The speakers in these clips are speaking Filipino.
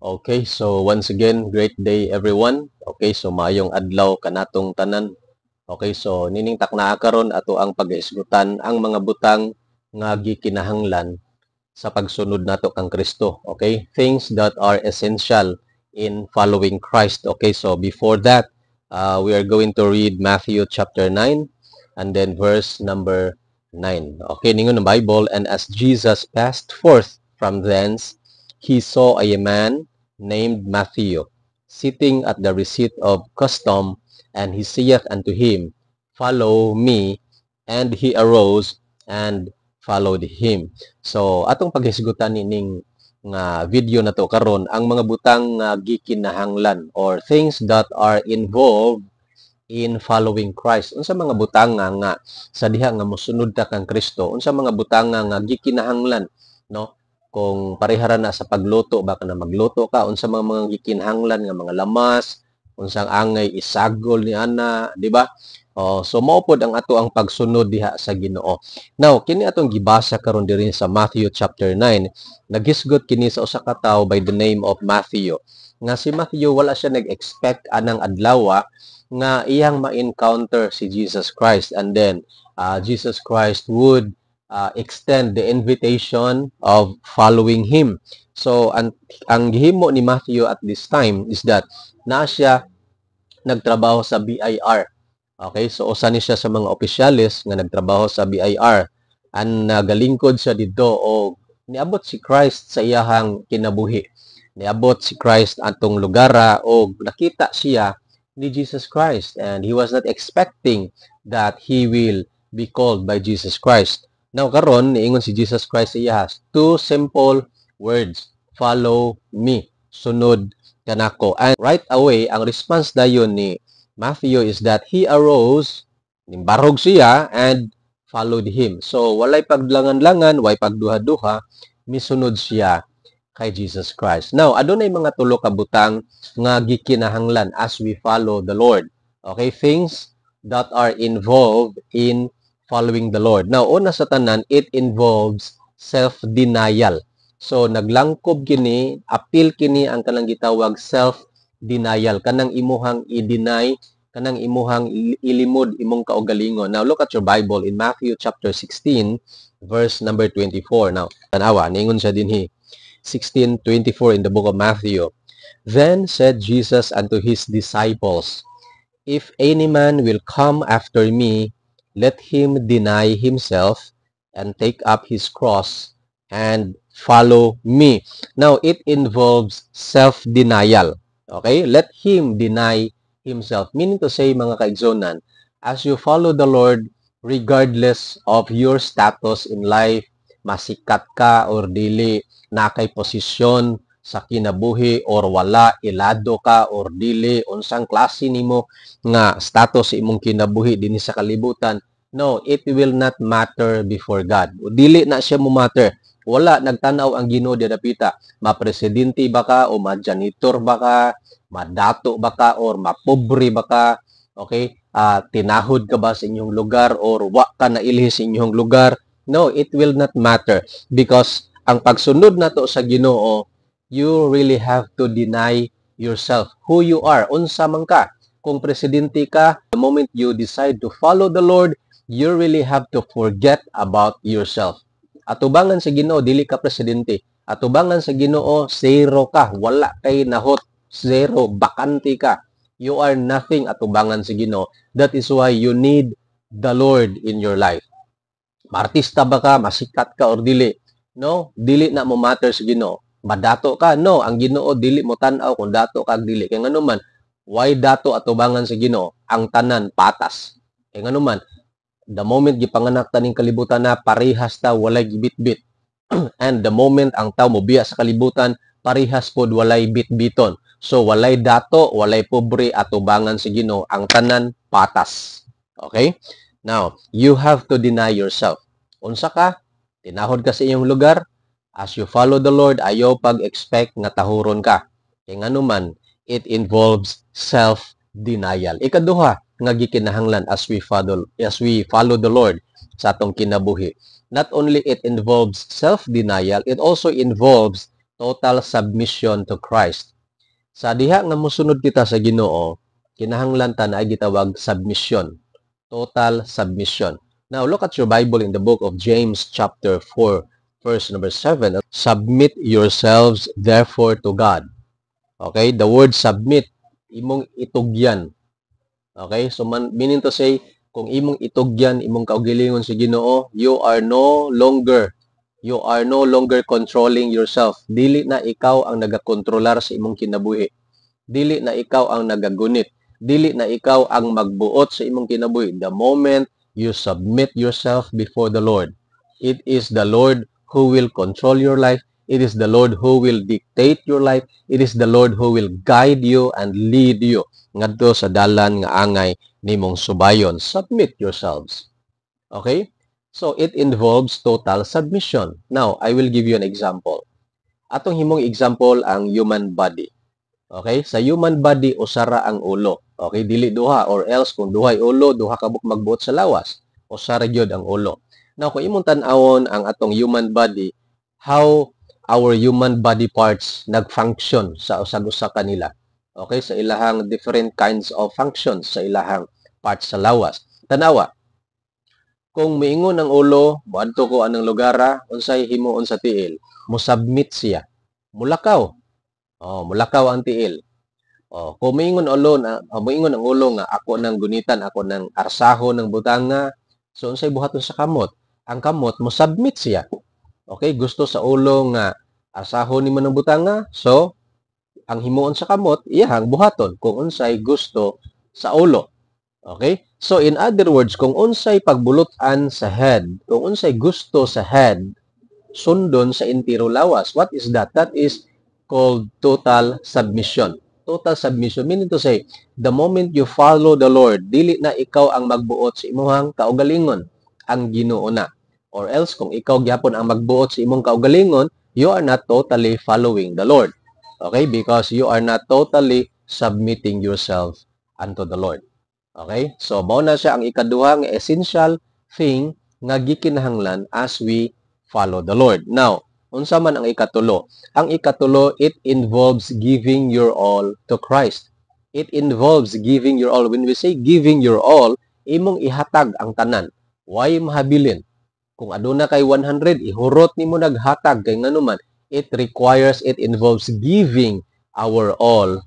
Okay, so once again, great day everyone. Okay, so maayong adlaw kanatong tanan. Okay, so niningtak naa karon ato ang pag-isgutan ang mga butang nga gikinahanglan sa pagsunod nato kang Kristo. Okay, things that are essential in following Christ. Okay, so before that, we are going to read Matthew chapter 9 and then verse number 9. Okay, ningon ang Bible, and as Jesus passed forth from thence, he saw a man named Matthew sitting at the receipt of custom, and he saith unto him, Follow me. And he arose and followed him. So, atong paghisgutan nining nga video na to karon ang mga butang nga gikinahanglan or things that are involved in following Christ. Unsa mga butang nga sa diha nga mosunod ta kang Kristo, unsa mga butang nga gikinahanglan, no? Kung parehara na sa pagluto, baka na magluto ka, unsa mga gikinahanglan nga mga lamas, unsang angay isagol ni ana, di ba? So mao pod ang ato ang pagsunod diha sa Ginoo. Now, kini atong gibasa karon diri sa Matthew chapter 9. Nagisgot kini sa usa ka tawo by the name of Matthew. Nga si Matthew wala siya nag-expect anang adlaw nga iyang ma-encounter si Jesus Christ, and then Jesus Christ would extend the invitation of following him. So ang gihimo ni Matthew at this time is that na siya nagtrabaho sa BIR. Okay, so usa ni siya sa mga opisyalis nga nagtrabaho sa BIR. Ang nagalingkod siya dito o niabot si Christ sa iyahang kinabuhi. Niabot si Christ atong lugara o nakita siya ni Jesus Christ, and he was not expecting that he will be called by Jesus Christ. Now karon niingon si Jesus Christ sa iya two simple words, follow me, sunod kanako. And right away ang response dayon ni Matthew is that he arose, nimbarog siya, and followed him. So walay paglangan-langan, walay pagduha-duha, misunod siya kay Jesus Christ. Now, adunay mga tulo ka butang nga gikinahanglan as we follow the Lord. Okay, things that are involved in following the Lord. Now, una sa tanan, it involves self-denial. So, naglangkob kini, appeal kini ang kanang gitawag self-denial. Kanang imuhang i-deny, kanang imuhang ilimod imong kaugalingon. Now, look at your Bible in Matthew chapter 16, verse number 24. Now, tanawa, ningon siya dinhi. 16:24 in the book of Matthew. Then said Jesus unto his disciples, If any man will come after me, let him deny himself and take up his cross and follow me. Now, it involves self-denial. Okay? Let him deny himself. Meaning to say, mga kaigsonan, as you follow the Lord, regardless of your status in life, masikat ka or dili, na kay posisyon sa kinabuhi or wala, ilado ka or dili, unsang klase nimo nga status sa imong kinabuhi dinhi sa kalibutan, no, it will not matter before God. O dili na siya mo matter. Wala nagtanaw ang Ginoo dapita, ma-presidente ba ka o ma-janitor ba ka, madato ba ka or mapobre ba ka, okay? Tinahod ka ba sa inyong lugar or wa ka na ilhi sa inyong lugar? No, it will not matter because ang pagsunod nato sa Ginoo, you really have to deny yourself, who you are, unsa man ka. Kung presidente ka, the moment you decide to follow the Lord, you really have to forget about yourself. Atubangan sa Ginoo, dili ka presidente. Atubangan sa Ginoo, zero ka, wala kay nahot, zero, bakante ka. You are nothing atubangan sa Ginoo. That is why you need the Lord in your life. Artista ba ka, masikat ka or dili? No, dili na mo matter sa Ginoo. Madato ka, no, ang Ginoo dili mo tan-aw kung dato ka dili. Kay ngano man, why dato atubangan sa Ginoo? Ang tanan patas. Kay ngano man, the moment gipanganak taning kalibutan na parehas ta walay gibitbit. And the moment ang tawo mobiya sa kalibutan, parehas pod walay bitbiton. So walay dato, walay pobre atubangan sa Ginoo, ang tanan patas. Okay? Now, you have to deny yourself. Unsa ka? Tinahod ka sa iyong lugar, as you follow the Lord, ayaw pag-expect nga tahuron ka. Kaya nga naman, it involves self-denial. Ikaduha, nga gikinahanglan as we follow the Lord sa atong kinabuhi. Not only it involves self-denial, it also involves total submission to Christ. Sa diha nga mosunod kita sa Ginoo, kinahanglan ta na ay gitawag submission, total submission. Now, look at your Bible in the book of James chapter 4, verse number 7. Submit yourselves therefore to God. Okay? The word submit, imong itugyan. Okay? So, meaning to say, kung imong itugyan, imong kaugilingon si Ginoo, you are no longer controlling yourself. Dili na ikaw ang nagakontrolar sa imong kinabuhi. Dili na ikaw ang nagagunit. Dili na ikaw ang magbuot sa imong kinabuhi. The moment you submit yourself before the Lord, it is the Lord who will control your life. It is the Lord who will dictate your life. It is the Lord who will guide you and lead you ngadto sa dalan nga angay nimong subayon. Submit yourselves. Okay? So, it involves total submission. Now, I will give you an example. Atong himong example ang human body. Okay? Sa human body, usara ang ulo. Okay? Dili duha, or else kung duhay ulo, duha ka magbuot sa lawas. Usara gyud ang ulo. Now, kung imong tan-awon ang atong human body, how our human body parts nag-function sa usag-usa kanila. Okay? Sa ilahang different kinds of functions sa ilahang parts sa lawas. Tanawa, kung miingon ang ulo, moadto ko anang lugara, unsay himuon sa tiil, mo-submit siya. Mulakaw. Mulakaw ang tiil. Kung moingon ang ulo nga ako nang gunitan, ako nang arsaho ng butanga, so unsay buhaton sa kamot? Ang kamot mo-submit siya. Okay, gusto sa ulo nga arsaho nimo ng butanga, so ang himuon sa kamot iyahang buhaton kung unsay gusto sa ulo. Okay? So, in other words, kung unsay pagbulutan sa head, kung unsay gusto sa head, sundon sa entero lawas. What is that? That is called total submission. Total submission, meaning to say, the moment you follow the Lord, dili na ikaw ang magbuot sa imuhang kaugalingon, ang Ginoo na. Or else, kung ikaw gyapon ang magbuot sa imong kaugalingon, you are not totally following the Lord. Okay? Because you are not totally submitting yourself unto the Lord. Okay? So, mao na siya ang ikaduha nga essential thing nga gikinahanglan as we follow the Lord. Now, unsa man ang ikatulo? Ang ikatulo, it involves giving your all to Christ. It involves giving your all. When we say giving your all, imong ihatag ang tanan. Why mahabilin? Kung aduna kay 100, ihurot nimo naghatag kay nganuman. It involves giving our all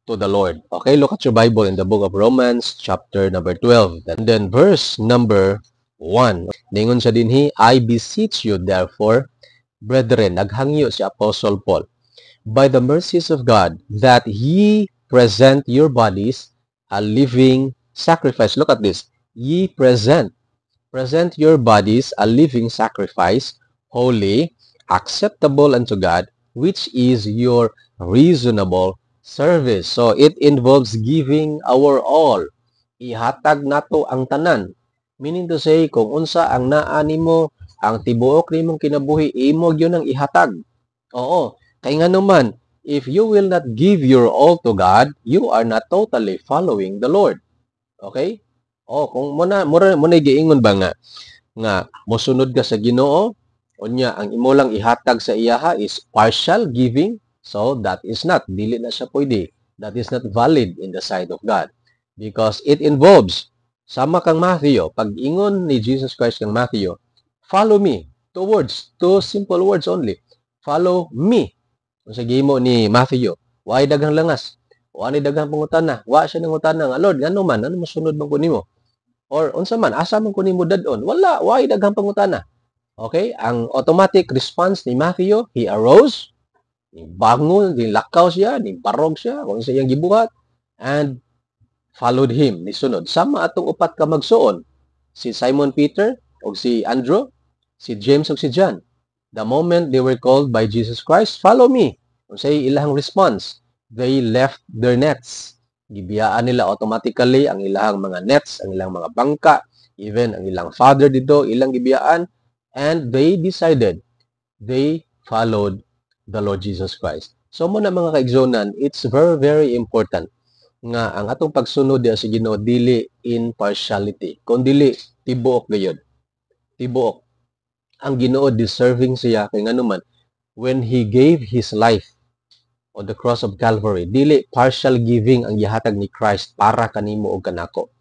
to the Lord. Okay, look at your Bible in the book of Romans, chapter number 12. And then verse number 1. Ningon sa dinhi, I beseech you therefore, brethren, naghangyo si Apostle Paul, by the mercies of God, that ye present your bodies a living sacrifice. Look at this. Ye present your bodies a living sacrifice, holy, acceptable unto God, which is your reasonable service. So, it involves giving our all. Ihatag nato ang tanan. Meaning to say, kung unsa ang naa nimo, ang tibuok nimong kinabuhi, imo yun ang ihatag. Oo. Kay nga naman, if you will not give your all to God, you are not totally following the Lord. Okay? Kung muna giingon ba nga mosunod ka sa Ginoo, unya ang imo lang ihatag sa iyaha is partial giving. So, that is not, dili na siya pwede. That is not valid in the sight of God. Because it involves, sama kang Matthew, pag ingon ni Jesus Christ kang Matthew, follow me. Two simple words only. Follow me. Kung sa gimo ni Matthew, why daghang langas? Wa ni daghang pangutana. Wa siya nangutana nga, Lord, ngano man, ano masunod man ko nimo? Or unsa man, asa man ko nimo dadon? Wala, why daghang pangutana? Okay? Ang automatic response ni Matthew, he arose, bangon, lakaw siya, barog siya, kung sa iyang gibuhat, and followed him, nisunod. Sama atong upat ka magsuon, si Simon Peter, o si Andrew, si James, o si John. The moment they were called by Jesus Christ, follow me. Kung sa ilahang response, they left their nets. Gibiyaan nila automatically ang ilahang mga nets, ang ilang mga bangka, even ang ilang father dito, ilang gibiyaan, and they decided, they followed the Lord Jesus Christ. So muna mga kaigsonan, it's very, very important nga ang atong pagsunod diya sa Ginoo dili in partiality, kundi tibuok gayud. Tibuok. Ang Ginoo deserving siya kay nganuman when He gave His life on the cross of Calvary, dili partial giving ang gihatag ni Christ para kanimo o kanako.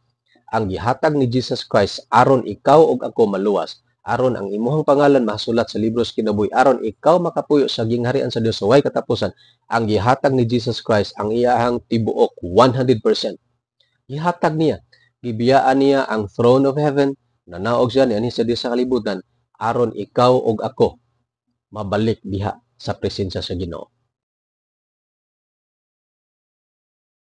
Ang gihatag ni Jesus Christ aron ikaw ug ako maluwas, aron ang imuhang pangalan mahasulat sa libro sa kinabuhi, aron ikaw makapuyo sa gingharian sa Dios sa way katapusan. Ang gihatag ni Jesus Christ ang iyahang tibuok 100%. Gihatag niya, gibiyaan niya ang throne of heaven, nanaog siya niya sa Dios sa kalibutan, aron ikaw ug ako mabalik diha sa presensya sa Ginoo.